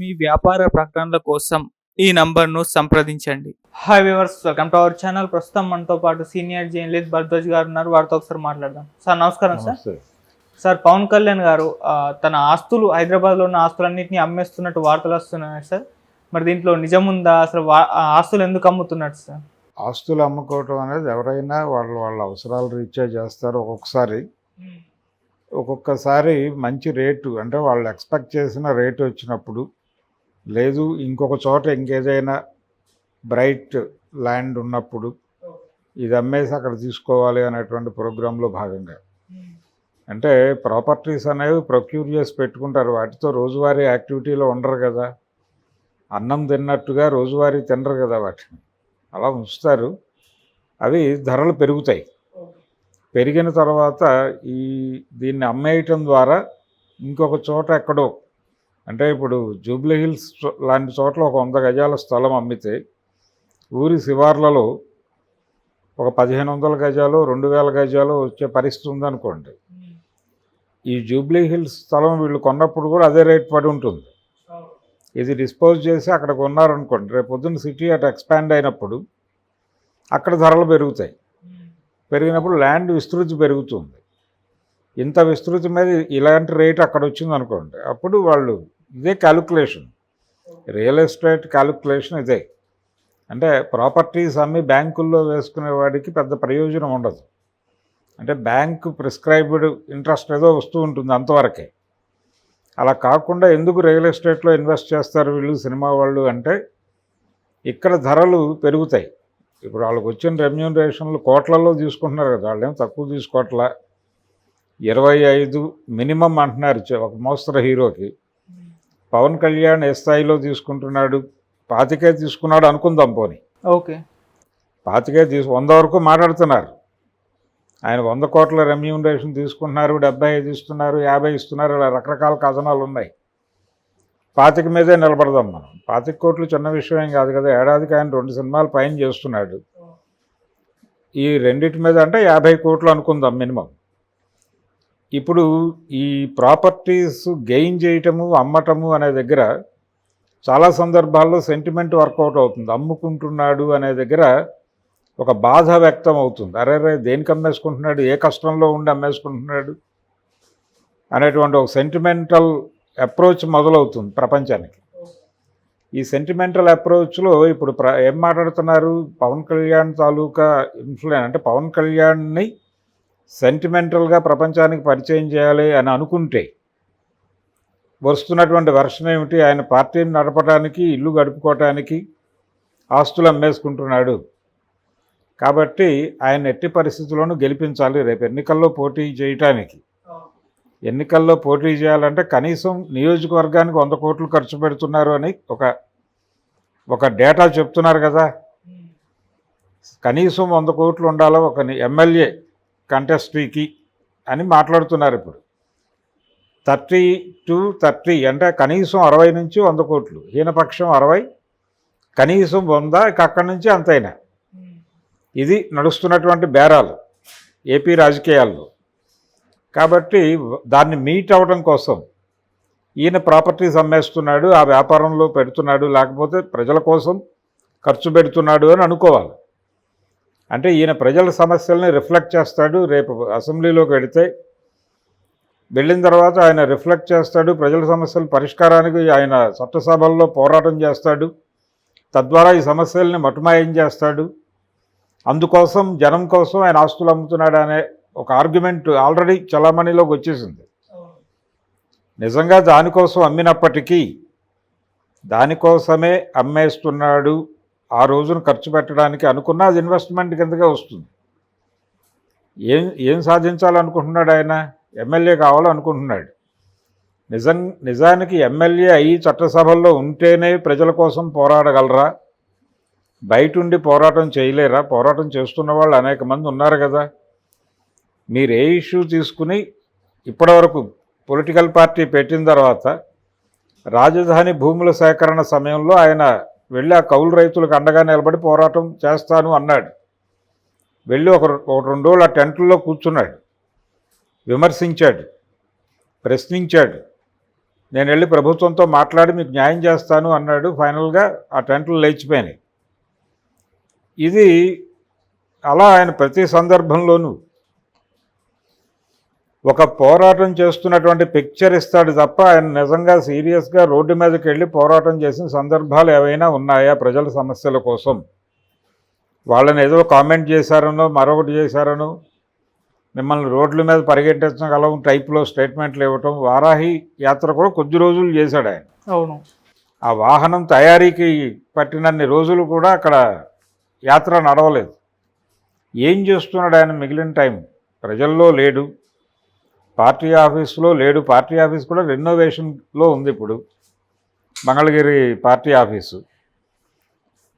మీ వ్యాపార ప్రకటనల కోసం ఈ నంబర్ను సంప్రదించండి. Hi viewers, welcome to our channel. ప్రస్తుతం మనతో పాటు సీనియర్ జర్నలిస్ట్ భరద్వాజ్ గారు ఉన్నారు. వారితో ఒకసారి మాట్లాడదాం. సార్ నమస్కారం. సార్ పవన్ కళ్యాణ్ గారు తన ఆస్తులు, హైదరాబాద్లో ఉన్న ఆస్తులన్నింటినీ అమ్మేస్తున్నట్టు వార్తలు వస్తున్నాయి సార్. మరి దీంట్లో నిజం ఉందా? అసలు ఆస్తులు ఎందుకు అమ్ముతున్నట్టు సార్? ఆస్తులు అమ్ముకోవటం అనేది ఎవరైనా వాళ్ళ అవసరాలు రీత్యా చేస్తారు. ఒక్కొక్కసారి మంచి రేటు, అంటే వాళ్ళు ఎక్స్పెక్ట్ చేసిన రేటు వచ్చినప్పుడు, లేదు ఇంకొక చోట ఇంకేదైనా బ్రైట్ ల్యాండ్ ఉన్నప్పుడు ఇది అమ్మేసి అక్కడ తీసుకోవాలి అనేటువంటి ప్రోగ్రాంలో భాగంగా, అంటే ప్రాపర్టీస్ అనేవి ప్రొక్యూర్ చేసి పెట్టుకుంటారు. వాటితో రోజువారీ యాక్టివిటీలో ఉండరు కదా, అన్నం తిన్నట్టుగా రోజువారీ తినరు కదా, వాటిని అలా ఉంచుతారు. అవి ధరలు పెరుగుతాయి. పెరిగిన తర్వాత దీన్ని అమ్మేయటం ద్వారా ఇంకొక చోట ఎక్కడో, అంటే ఇప్పుడు జూబ్లీ హిల్స్ లాంటి చోట్ల ఒక 100 గజాల స్థలం అమ్మితే ఊరి శివార్లలో ఒక 1500 గజాలు 2000 గజాలు వచ్చే పరిస్థితి ఉందనుకోండి. ఈ జూబ్లీ హిల్స్ స్థలం వీళ్ళు కొన్నప్పుడు కూడా అదే రేట్ పడి ఉంటుంది. ఇది డిస్పోజ్ చేసి అక్కడ కొన్నారనుకోండి, రేపు పొద్దున్న సిటీ అటు ఎక్స్పాండ్ అయినప్పుడు అక్కడ ధరలు పెరుగుతాయి. పెరిగినప్పుడు ల్యాండ్ విస్తృతి పెరుగుతుంది. ఇంత విస్తృతి మీద ఇలాంటి రేట్ అక్కడ వచ్చింది అనుకోండి, అప్పుడు వాళ్ళు ఇదే క్యాలిక్యులేషన్, రియల్ ఎస్టేట్ క్యాలిక్యులేషన్ ఇదే. అంటే ప్రాపర్టీస్ అమ్మి బ్యాంకుల్లో వేసుకునే వాడికి పెద్ద ప్రయోజనం ఉండదు. అంటే బ్యాంకు ప్రిస్క్రైబ్డ్ ఇంట్రెస్ట్ ఏదో వస్తూ ఉంటుంది, అంతవరకే. అలా కాకుండా ఎందుకు రియల్ ఎస్టేట్లో ఇన్వెస్ట్ చేస్తారు వీళ్ళు, సినిమా వాళ్ళు అంటే ఇక్కడ ధరలు పెరుగుతాయి. ఇప్పుడు వాళ్ళకి వచ్చిన రెమ్యూనరేషన్లు కోట్లలో తీసుకుంటున్నారు కదా, వాళ్ళేమో తక్కువ తీసుకోవట్లా. 25 మినిమం అంటున్నారు ఒక మోస్తరు హీరోకి. పవన్ కళ్యాణ్ ఏ స్థాయిలో తీసుకుంటున్నాడు? 25 తీసుకున్నాడు అనుకుందాం. పోనీ ఓకే, 25 100 వరకు మాట్లాడుతున్నారు. ఆయన 100 కోట్ల రెమ్యూనరేషన్ తీసుకుంటున్నారు, 75 ఇస్తున్నారు, 50 ఇస్తున్నారు, ఇలా రకరకాల కథనాలు ఉన్నాయి. 25 మీదే నిలబడదాం మనం. 25 కోట్లు చిన్న విషయం ఏం కాదు కదా. ఏడాదికి ఆయన 2 సినిమాలు పైన చేస్తున్నాడు. ఈ రెండింటి మీద అంటే 50 కోట్లు అనుకుందాం మినిమం. ఇప్పుడు ఈ ప్రాపర్టీస్ గెయిన్ చేయటము, అమ్మటము అనే దగ్గర చాలా సందర్భాల్లో సెంటిమెంట్ వర్కౌట్ అవుతుంది. అమ్ముకుంటున్నాడు అనే దగ్గర ఒక బాధ వ్యక్తం అవుతుంది. అరే దేనికి అమ్మేసుకుంటున్నాడు, ఏ కష్టంలో ఉండి అమ్మేసుకుంటున్నాడు అనేటువంటి ఒక సెంటిమెంటల్ అప్రోచ్ మొదలవుతుంది ప్రపంచానికి. ఈ సెంటిమెంటల్ అప్రోచ్లో ఇప్పుడు ఏం మాట్లాడుతున్నారు, పవన్ కళ్యాణ్ తాలూకా ఇన్ఫ్లుయెన్స్, అంటే పవన్ కళ్యాణ్ని సెంటిమెంటల్గా ప్రపంచానికి పరిచయం చేయాలి అని అనుకుంటే వస్తున్నటువంటి వెర్షన్ ఏమిటి, ఆయన పార్టీని నడపడానికి, ఇల్లు గడుపుకోవటానికి ఆస్తులు అమ్మేసుకుంటున్నాడు. కాబట్టి ఆయన ఎట్టి పరిస్థితుల్లోనూ గెలిపించాలి. రేపు ఎన్నికల్లో పోటీ చేయటానికి, ఎన్నికల్లో పోటీ చేయాలంటే కనీసం నియోజకవర్గానికి 100 కోట్లు ఖర్చు పెడుతున్నారు అని ఒక డేటా చెప్తున్నారు కదా. కనీసం 100 కోట్లు ఉండాలి ఒక ఎమ్మెల్యే కంటెస్టీకి అని మాట్లాడుతున్నారు. ఇప్పుడు 30 to 30 అంటే కనీసం 60 నుంచి 100 కోట్లు, హీనపక్షం 60, కనీసం 100, ఇక అక్కడి నుంచి అంతైనా. ఇది నడుస్తున్నటువంటి బేరాలు ఏపీ రాజకీయాల్లో. కాబట్టి దాన్ని మీట్ అవ్వడం కోసం ఈయన ప్రాపర్టీస్ అమ్మేస్తున్నాడు, ఆ వ్యాపారంలో పెడుతున్నాడు, లేకపోతే ప్రజల కోసం ఖర్చు పెడుతున్నాడు అని అనుకోవాలి. అంటే ఈయన ప్రజల సమస్యల్ని రిఫ్లెక్ట్ చేస్తాడు. రేపు అసెంబ్లీలోకి వెళ్ళిన తర్వాత ఆయన రిఫ్లెక్ట్ చేస్తాడు. ప్రజల సమస్యల పరిష్కారానికి ఆయన చట్టసభల్లో పోరాటం చేస్తాడు. తద్వారా ఈ సమస్యల్ని మటుమాయం చేస్తాడు. అందుకోసం జనం కోసం ఆయన ఆస్తులు అమ్ముతున్నాడు అనే ఒక ఆర్గ్యుమెంట్ ఆల్రెడీ చలామణిలోకి వచ్చేసింది. నిజంగా దానికోసం అమ్మినప్పటికీ దానికోసమే అమ్మేస్తున్నాడు, ఆ రోజున ఖర్చు పెట్టడానికి అనుకున్న అది ఇన్వెస్ట్మెంట్ కిందగా వస్తుంది. ఏం సాధించాలనుకుంటున్నాడు ఆయన? ఎమ్మెల్యే కావాలనుకుంటున్నాడు. నిజానికి ఎమ్మెల్యే అయ్యి చట్టసభల్లో ఉంటేనే ప్రజల కోసం పోరాడగలరా? బయటుండి పోరాటం చేయలేరా? పోరాటం చేస్తున్న వాళ్ళు అనేక మంది ఉన్నారు కదా. మీరు ఏ ఇష్యూ తీసుకుని ఇప్పటివరకు పొలిటికల్ పార్టీ పెట్టిన తర్వాత రాజధాని భూముల సేకరణ సమయంలో ఆయన వెళ్ళి ఆ కౌలు రైతులకు అండగా నిలబడి పోరాటం చేస్తాను అన్నాడు. వెళ్ళి ఒక 2 రోజులు ఆ టెంట్లో కూర్చున్నాడు, విమర్శించాడు, ప్రశ్నించాడు. నేను వెళ్ళి ప్రభుత్వంతో మాట్లాడి మీకు న్యాయం చేస్తాను అన్నాడు. ఫైనల్గా ఆ టెంట్లు లేచిపోయినాయి. ఇది అలా ఆయన ప్రతి సందర్భంలోనూ ఒక పోరాటం చేస్తున్నటువంటి పిక్చర్ ఇస్తాడు తప్ప ఆయన నిజంగా సీరియస్గా రోడ్డు మీదకి వెళ్ళి పోరాటం చేసిన సందర్భాలు ఏవైనా ఉన్నాయా ప్రజల సమస్యల కోసం? వాళ్ళని ఏదో కామెంట్ చేశారనో మరొకటి చేశారనో మిమ్మల్ని రోడ్ల మీద పరిగెట్టించగలం టైప్లో స్టేట్మెంట్లు ఇవ్వటం. వారాహి యాత్ర కూడా కొద్ది రోజులు చేశాడు ఆయన. అవును. ఆ వాహనం తయారీకి పట్టినన్ని రోజులు కూడా అక్కడ యాత్ర నడవలేదు. ఏం చేస్తున్నాడు ఆయన మిగిలిన టైం? ప్రజల్లో లేడు, పార్టీ ఆఫీసులో లేడు. పార్టీ ఆఫీస్ కూడా రెనోవేషన్లో ఉంది ఇప్పుడు, మంగళగిరి పార్టీ ఆఫీసు.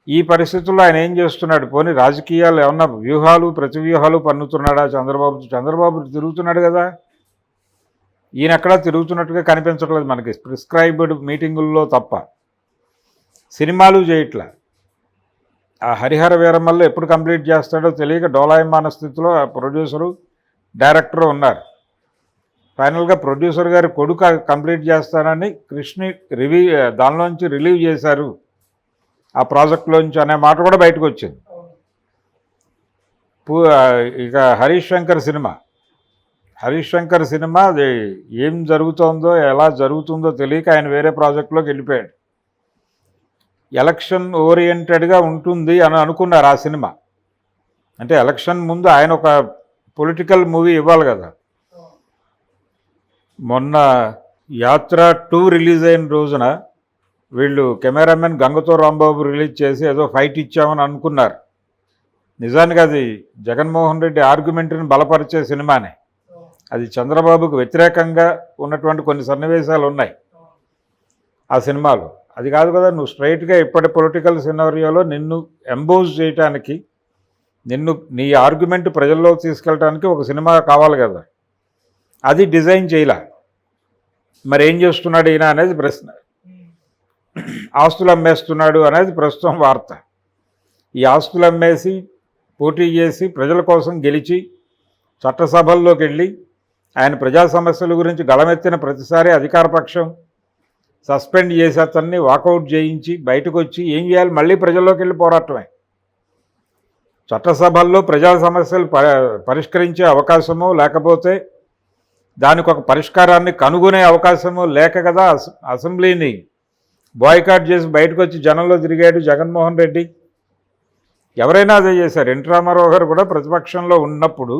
ఈ పరిస్థితుల్లో ఆయన ఏం చేస్తున్నాడు? పోనీ రాజకీయాలు ఏమన్నా వ్యూహాలు ప్రతి వ్యూహాలు పన్నుతున్నాడా చంద్రబాబు? చంద్రబాబు తిరుగుతున్నాడు కదా, ఈయన ఎక్కడా తిరుగుతున్నట్టుగా కనిపించట్లేదు మనకి ప్రిస్క్రైబ్డ్ మీటింగుల్లో తప్ప. సినిమాలు చేయట్లా. ఆ హరిహర వీరమల్లు ఎప్పుడు కంప్లీట్ చేస్తాడో తెలియక డోలాయమాన స్థితిలో ఆ ప్రొడ్యూసరు డైరెక్టరు ఉన్నారు. ఫైనల్గా ప్రొడ్యూసర్ గారి కొడుకు కంప్లీట్ చేస్తానని కృష్ణ దానిలోంచి రిలీవ్ చేశారు ఆ ప్రాజెక్టులోంచి అనే మాట కూడా బయటకు వచ్చింది. ఇక హరీష్ శంకర్ సినిమా అది ఏం జరుగుతోందో ఎలా జరుగుతుందో తెలియక ఆయన వేరే ప్రాజెక్టులోకి వెళ్ళిపోయాడు. ఎలక్షన్ ఓరియంటెడ్గా ఉంటుంది అని అనుకున్నారు ఆ సినిమా. అంటే ఎలక్షన్ ముందు ఆయన ఒక పొలిటికల్ మూవీ ఇవ్వాలి కదా. మొన్న యాత్ర 2 రిలీజ్ అయిన రోజున వీళ్ళు కెమెరామెన్ గంగతో రాంబాబు రిలీజ్ చేసి ఏదో ఫైట్ ఇచ్చామని అనుకున్నారు. నిజానికి అది జగన్మోహన్ రెడ్డి ఆర్గ్యుమెంట్ని బలపరిచే సినిమానే. అది చంద్రబాబుకు వ్యతిరేకంగా ఉన్నటువంటి కొన్ని సన్నివేశాలు ఉన్నాయి ఆ సినిమాలో. అది కాదు కదా, నువ్వు స్ట్రైట్గా ఇప్పటి పొలిటికల్ సినారియోలో నిన్ను ఎంబోజ్ చేయటానికి, నీ ఆర్గ్యుమెంట్ ప్రజల్లో తీసుకెళ్ళడానికి ఒక సినిమా కావాలి కదా, అది డిజైన్ చేయలే. మరి ఏం చేస్తున్నాడు ఈయన అనేది ప్రశ్న. ఆస్తులు అమ్మేస్తున్నాడు అనేది ప్రస్తుతం వార్త. ఈ ఆస్తులు అమ్మేసి పోటీ చేసి ప్రజల కోసం గెలిచి చట్టసభల్లోకి వెళ్ళి ఆయన ప్రజా సమస్యల గురించి గళమెత్తిన ప్రతిసారి అధికారపక్షం సస్పెండ్ చేసి అతన్ని వాకౌట్ చేయించి బయటకు వచ్చి ఏం చేయాలి? మళ్ళీ ప్రజల్లోకి వెళ్ళి పోరాటమే. చట్టసభల్లో ప్రజా సమస్యలు పరిష్కరించే అవకాశమో లేకపోతే దానికి ఒక పరిష్కారాన్ని కనుగొనే అవకాశమో లేక కదా అసెంబ్లీని బాయ్కాట్ చేసి బయటకు వచ్చి జనంలో తిరిగాడు జగన్మోహన్ రెడ్డి. ఎవరైనా అదే చేశారు. ఎన్టీ రామారావు గారు కూడా ప్రతిపక్షంలో ఉన్నప్పుడు,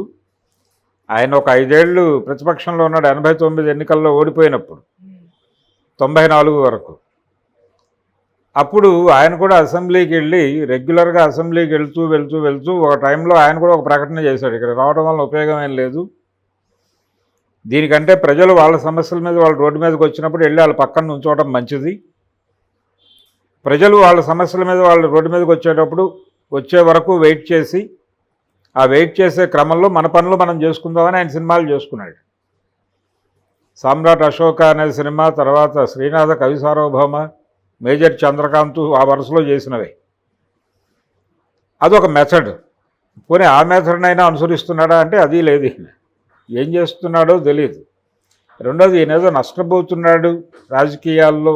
ఆయన ఒక 5 ఏళ్ళు ప్రతిపక్షంలో ఉన్నాడు 89 ఎన్నికల్లో ఓడిపోయినప్పుడు 94 వరకు. అప్పుడు ఆయన కూడా అసెంబ్లీకి వెళ్ళి రెగ్యులర్గా అసెంబ్లీకి వెళ్తూ ఒక టైంలో ఆయన కూడా ఒక ప్రకటన చేశాడు, ఇక్కడ రావడం వల్ల ఉపయోగం ఏం లేదు, దీనికంటే ప్రజలు వాళ్ళ సమస్యల మీద వాళ్ళు రోడ్డు మీదకి వచ్చినప్పుడు వెళ్ళి వాళ్ళ పక్కన ఉంచోవడం మంచిది. ప్రజలు వాళ్ళ సమస్యల మీద వాళ్ళు రోడ్డు మీదకి వచ్చే వరకు వెయిట్ చేసి, ఆ వెయిట్ చేసే క్రమంలో మన పనులు మనం చేసుకుందామని ఆయన సినిమాలు చేసుకున్నాడు. సామ్రాట్ అశోక అనే సినిమా, తర్వాత శ్రీనాథ కవి సార్వభౌమ, మేజర్ చంద్రకాంత్ ఆ వరుసలో చేసినవే. అదొక మెథడ్. పోనీ ఆ మెథడ్నైనా అనుసరిస్తున్నాడా అంటే అది లేదు. ఏం చేస్తున్నాడో తెలియదు. రెండోది, ఈయనేదో నష్టపోతున్నాడు రాజకీయాల్లో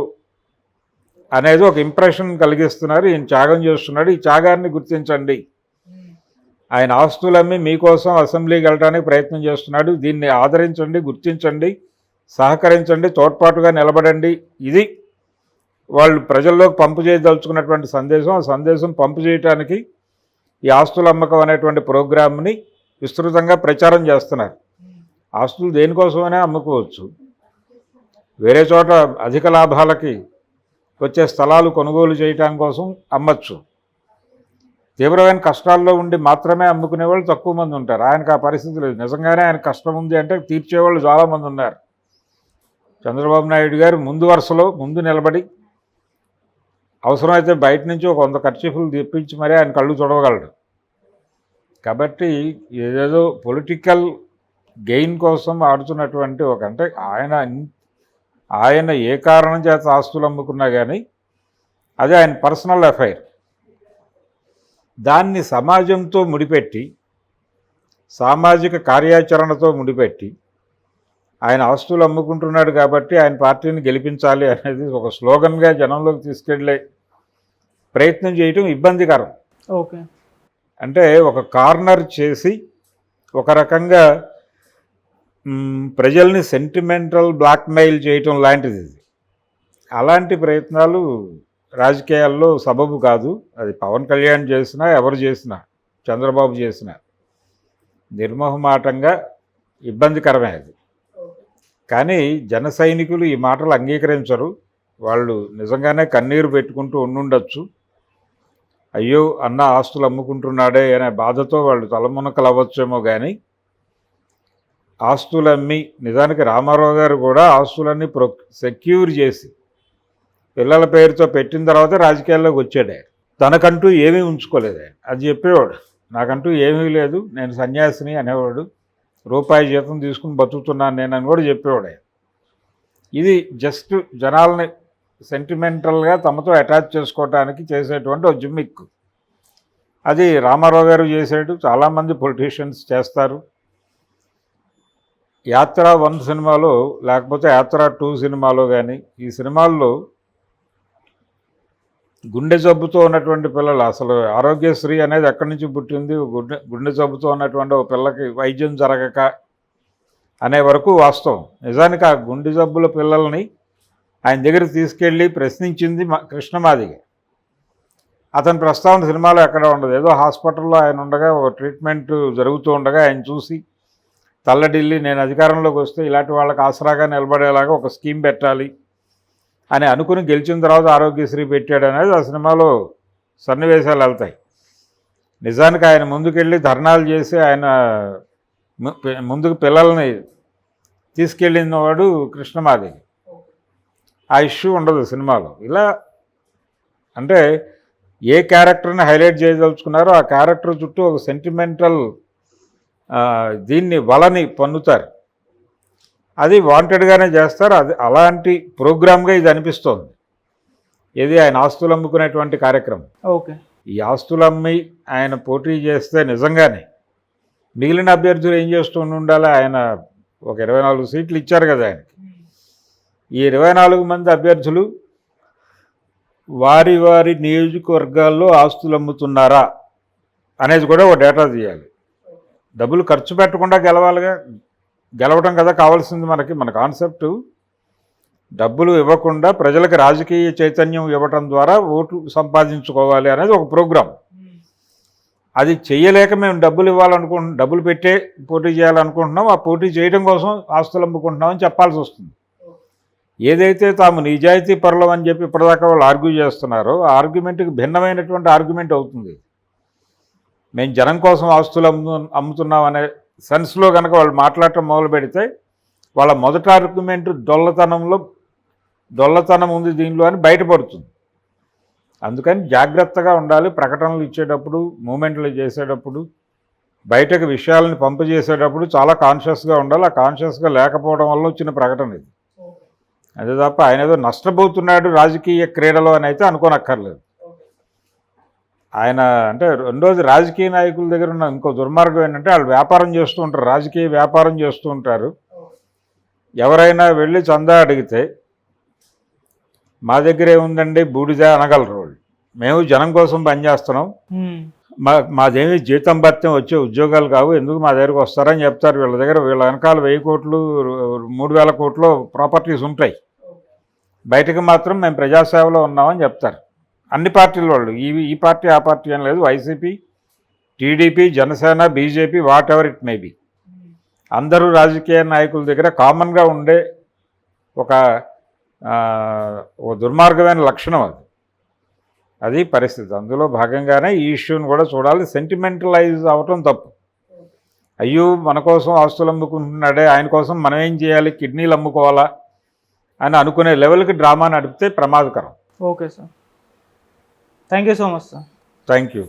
అనేది ఒక ఇంప్రెషన్ కలిగిస్తున్నారు. ఈయన త్యాగం చేస్తున్నాడు, ఈ త్యాగాన్ని గుర్తించండి. ఆయన ఆస్తులమ్మి మీకోసం అసెంబ్లీకి వెళ్ళడానికి ప్రయత్నం చేస్తున్నాడు, దీన్ని ఆదరించండి, గుర్తించండి, సహకరించండి, తోడ్పాటుగా నిలబడండి. ఇది వాళ్ళు ప్రజల్లోకి పంపు చేయదలుచుకున్నటువంటి సందేశం. ఆ సందేశం పంపు చేయడానికి ఈ ఆస్తుల అమ్మకం అనేటువంటి ప్రోగ్రామ్ని విస్తృతంగా ప్రచారం చేస్తున్నారు. ఆస్తులు దేనికోసమైనా అమ్ముకోవచ్చు. వేరే చోట అధిక లాభాలకి వచ్చే స్థలాలు కొనుగోలు చేయటం కోసం అమ్మచ్చు. తీవ్రమైన కష్టాల్లో ఉండి మాత్రమే అమ్ముకునే వాళ్ళు తక్కువ మంది ఉంటారు. ఆయనకు ఆ పరిస్థితి లేదు. నిజంగానే ఆయన కష్టం ఉంది అంటే తీర్చేవాళ్ళు చాలామంది ఉన్నారు. చంద్రబాబు నాయుడు గారు ముందు వరుసలో ముందు నిలబడి అవసరమైతే బయట నుంచి ఒక 100 ఖర్చీఫులు తెప్పించి మరీ ఆయన కళ్ళు చూడగలడు. కాబట్టి ఏదేదో పొలిటికల్ గెయిన్ కోసం ఆడుతున్నటువంటి అంటే ఆయన ఏ కారణం చేత ఆస్తులు అమ్ముకున్నా కానీ అది ఆయన పర్సనల్ అఫైర్. దాన్ని సమాజంతో ముడిపెట్టి, సామాజిక కార్యాచరణతో ముడిపెట్టి ఆయన ఆస్తులు అమ్ముకుంటున్నాడు కాబట్టి ఆయన పార్టీని గెలిపించాలి అనేది ఒక స్లోగన్గా జనంలోకి తీసుకెళ్ళే ప్రయత్నం చేయటం ఇబ్బందికరం. ఓకే. అంటే ఒక కార్నర్ చేసి ఒక రకంగా ప్రజల్ని సెంటిమెంటల్ బ్లాక్మెయిల్ చేయటం లాంటిది ఇది. అలాంటి ప్రయత్నాలు రాజకీయాల్లో సబబు కాదు. అది పవన్ కళ్యాణ్ చేసినా, ఎవరు చేసినా, చంద్రబాబు చేసినా నిర్మోహమాటంగా ఇబ్బందికరమే అది. కానీ జన సైనికులు ఈ మాటలు అంగీకరించరు. వాళ్ళు నిజంగానే కన్నీరు పెట్టుకుంటూ ఉండుండొచ్చు. అయ్యో అన్న ఆస్తులు అమ్ముకుంటున్నాడే అనే బాధతో వాళ్ళు తలమునకలు అవ్వచ్చేమో. కానీ ఆస్తులమ్మి నిజానికి రామారావు గారు కూడా ఆస్తులన్నీ సెక్యూర్ చేసి పిల్లల పేరుతో పెట్టిన తర్వాత రాజకీయాల్లోకి వచ్చాడు. తనకంటూ ఏమీ ఉంచుకోలేదు. అది చెప్పేవాడు, నాకంటూ ఏమీ లేదు, నేను సన్యాసిని అనేవాడు, రూపాయి జీతం తీసుకుని బతుకుతున్నాను నేనని కూడా చెప్పేవాడు. ఇది జస్ట్ జనాల్ని సెంటిమెంటల్గా తమతో అటాచ్ చేసుకోవడానికి చేసేటువంటి ఒక జిమ్మిక్. అది రామారావు గారు చేసాడు, చాలామంది పొలిటీషియన్స్ చేస్తారు. యాత్ర 1 సినిమాలో లేకపోతే యాత్ర 2 సినిమాలో కానీ ఈ సినిమాల్లో గుండె జబ్బుతో ఉన్నటువంటి పిల్లలు, అసలు ఆరోగ్యశ్రీ అనేది ఎక్కడి నుంచి పుట్టింది, గుండె జబ్బుతో ఉన్నటువంటి ఒక పిల్లకి వైద్యం జరగక అనే వరకు వాస్తవం. నిజానికి ఆ గుండె జబ్బుల పిల్లల్ని ఆయన దగ్గరికి తీసుకెళ్ళి ప్రశ్నించింది కృష్ణమాదిగ. అతని ప్రస్తావన సినిమాలో ఎక్కడ ఉండదు. ఏదో హాస్పిటల్లో ఆయన ఉండగా ఒక ట్రీట్మెంట్ జరుగుతూ ఉండగా ఆయన చూసి తల్లడిల్లి నేను అధికారంలోకి వస్తే ఇలాంటి వాళ్ళకి ఆసరాగా నిలబడేలాగా ఒక స్కీమ్ పెట్టాలి అని అనుకుని గెలిచిన తర్వాత ఆరోగ్యశ్రీ పెట్టాడు అనేది ఆ సినిమాలో సన్నివేశాలు వెళ్తాయి. నిజానికి ఆయన ముందుకెళ్ళి ధర్నాలు చేసి ఆయన ముందుకు పిల్లల్ని తీసుకెళ్ళిన వాడు కృష్ణమాదిగ. ఆ ఇష్యూ ఉండదు సినిమాలో. ఇలా అంటే ఏ క్యారెక్టర్ని హైలైట్ చేయదలుచుకున్నారో ఆ క్యారెక్టర్ చుట్టూ ఒక సెంటిమెంటల్ దీన్ని వలని పన్నుతారు. అది వాంటెడ్గానే చేస్తారు. అది అలాంటి ప్రోగ్రామ్గా ఇది అనిపిస్తోంది. ఇది ఆయన ఆస్తులు అమ్ముకునేటువంటి కార్యక్రమం. ఓకే. ఈ ఆస్తులు అమ్మి ఆయన పోటీ చేస్తే నిజంగానే మిగిలిన అభ్యర్థులు ఏం చేస్తూ ఉండాలి? ఆయన ఒక 24 సీట్లు ఇచ్చారు కదా ఆయనకి. ఈ 24 మంది అభ్యర్థులు వారి వారి నియోజకవర్గాల్లో ఆస్తులు అమ్ముతున్నారా అనేది కూడా ఒక డేటా తీయాలి. డబ్బులు ఖర్చు పెట్టకుండా గెలవాలిగా, గెలవడం కదా కావాల్సింది మనకి. మన కాన్సెప్టు డబ్బులు ఇవ్వకుండా ప్రజలకు రాజకీయ చైతన్యం ఇవ్వటం ద్వారా ఓటు సంపాదించుకోవాలి అనేది ఒక ప్రోగ్రాం. అది చెయ్యలేక మేము డబ్బులు ఇవ్వాలనుకుంటున్నాం, డబ్బులు పెట్టే పోటీ చేయాలనుకుంటున్నాం, ఆ పోటీ చేయడం కోసం ఆస్తులు అమ్ముకుంటున్నామని చెప్పాల్సి వస్తుంది. ఏదైతే తాము నిజాయితీ పరులం అని చెప్పి ఇప్పటిదాకా వాళ్ళు ఆర్గ్యూ చేస్తున్నారో ఆ ఆర్గ్యుమెంట్కి భిన్నమైనటువంటి ఆర్గ్యుమెంట్ అవుతుంది. మేము జనం కోసం ఆస్తులు అమ్ముతున్నాం అనే సెన్స్లో కనుక వాళ్ళు మాట్లాడటం మొదలు పెడితే వాళ్ళ మొదటి ఆర్గ్యుమెంట్ డొల్లతనం ఉంది దీనిలో అని బయటపడుతుంది. అందుకని జాగ్రత్తగా ఉండాలి. ప్రకటనలు ఇచ్చేటప్పుడు, మూమెంట్లు చేసేటప్పుడు, బయటకు విషయాలను పంపజేసేటప్పుడు చాలా కాన్షియస్గా ఉండాలి. ఆ కాన్షియస్గా లేకపోవడం వల్ల వచ్చిన ప్రకటన ఇది. అదే తప్ప ఆయన ఏదో నష్టపోతున్నాడు రాజకీయ క్రీడలో అని అయితే అనుకోనక్కర్లేదు. ఆయన అంటే రెండోది రాజకీయ నాయకుల దగ్గర ఉన్న ఇంకో దుర్మార్గం ఏంటంటే వాళ్ళు వ్యాపారం చేస్తూ ఉంటారు, రాజకీయ వ్యాపారం చేస్తూ ఉంటారు. ఎవరైనా వెళ్ళి చందా అడిగితే మా దగ్గర ఏముందండి బూడిద అనగలరు వాళ్ళు. మేము జనం కోసం పనిచేస్తున్నాం, మాదేమి జీతం భత్యం వచ్చే ఉద్యోగాలు కావు, ఎందుకు మా దగ్గరకు వస్తారని చెప్తారు. వీళ్ళ వెనకాల 1000 కోట్లు 3000 కోట్లు ప్రాపర్టీస్ ఉంటాయి. బయటకు మాత్రం మేము ప్రజాసేవలో ఉన్నామని చెప్తారు. అన్ని పార్టీల వాళ్ళు, ఈ పార్టీ ఆ పార్టీ అని లేదు, YCP, TDP, Janasena, BJP, what ever it may be, అందరూ రాజకీయ నాయకుల దగ్గర కామన్గా ఉండే ఒక దుర్మార్గమైన లక్షణం అది పరిస్థితి. అందులో భాగంగానే ఈ ఇష్యూని కూడా చూడాలి. సెంటిమెంటలైజ్ అవ్వటం తప్పు. అయ్యో మన కోసం ఆస్తులు అమ్ముకుంటున్నాడే, ఆయన కోసం మనం ఏం చేయాలి, కిడ్నీలు అమ్ముకోవాలా అని అనుకునే లెవెల్కి డ్రామా నడిపితే ప్రమాదకరం. Okay sir, thank you so much sir. Thank you.